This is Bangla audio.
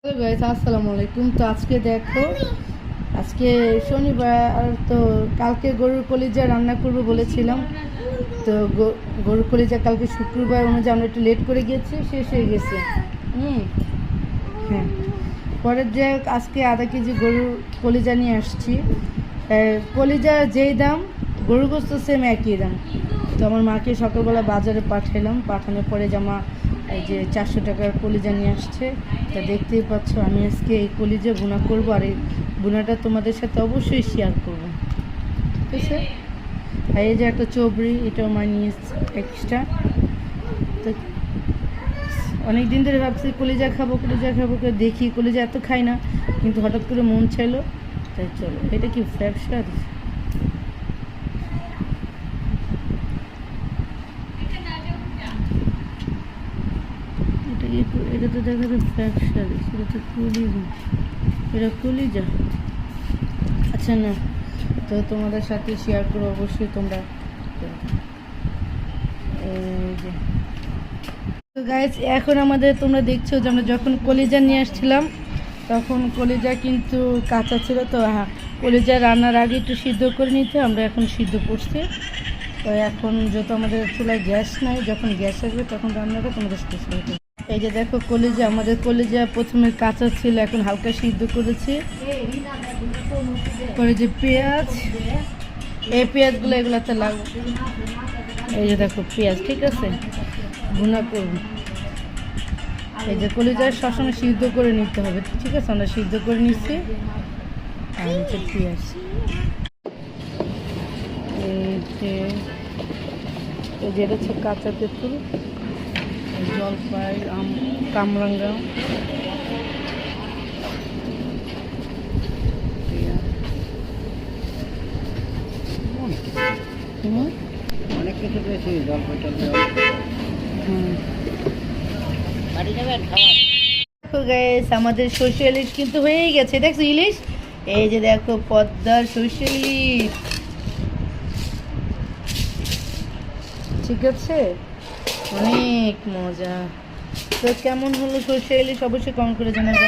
হ্যালো গাইস, আসসালামু আলাইকুম। তো আজকে দেখো, আজকে শনিবার, তো কালকে গরুর কলিজা রান্না করব বলেছিলাম। তো গরুর কলিজা কালকে শুক্রবার অনুযায়ী আমরা একটু লেট করে গিয়েছি, শেষ হয়ে গেছে। হ্যাঁ, পরের যে আজকে আধা কেজি গরুর কলিজা নিয়ে আসছি। কলিজা যেই দাম, গরুর গোস্ত সেম একই দাম। তো আমার মাকে সকালবেলা বাজারে পাঠালাম, পাঠানোর পরে জামা এই যে 400 টাকার কলিজা নিয়ে আসছে। তা দেখতেই পাচ্ছ, আমি আজকে এই কলিজা ভুনা করবো, আর এই ভুনাটা তোমাদের সাথে অবশ্যই শেয়ার করবো, ঠিক আছে? আর এই যে একটা চবড়ি, এটাও মা নিয়ে এসছে এক্সট্রা। তো অনেক দিন ধরে ভাবছি কলিজা খাবো করে দেখি, কলিজা এত খাই না, কিন্তু হঠাৎ করে মন চাইলো, তাই চলো। এটা কি ব্যবসা? এটা তো দেখা যায় ব্যবসা, এটা তো কলিজা, এটা কলিজা। আচ্ছা না, তো তোমাদের সাথে শেয়ার করো অবশ্যই তোমরা। এই যে তো গাইস, এখন আমাদের তোমরা দেখছো যে আমরা যখন কলিজা নিয়ে আসছিলাম তখন কলিজা কিন্তু কাঁচা ছিল। তো হ্যাঁ, কলিজা রান্নার আগে একটু সিদ্ধ করে নিতে, আমরা এখন সিদ্ধ করছি। তো এখন যেহেতু আমাদের চুলায় গ্যাস নাই, যখন গ্যাস আসবে তখন রান্নাটা তোমাদের সাথে শুরু করবো। এই যে দেখো কলিজা, আমাদের কলিজা প্রথমে কাঁচা ছিল, এখন হালকা সিদ্ধ করেছি। পরে যে পেঁয়াজ, এই পেঁয়াজগুলো এগুলোতে লাগবে। এই যে দেখো পেঁয়াজ, ঠিক আছে, ভুনা করব। এই যে কলিজা সবসময় সিদ্ধ করে নিতে হবে, ঠিক আছে? আমরা সিদ্ধ করে নিচ্ছি। আর হচ্ছে পেঁয়াজ, এই যে এটা হচ্ছে কাঁচা তেঁতুল, জলপাই, আম, কামরাঙ্গা, অনেক কিছু পেয়েছি, জলপাইটা আমাদের সর্ষে ইলিশ কিন্তু হয়েই গেছে, দেখছো ইলিশ? এই যে দেখো পদ্মার সর্ষে ইলিশ, ঠিক আছে, অনেক মজা। তো কেমন হলো সর্ষে ইলিশ অবশ্যই কমেন্ট করে জানাবে।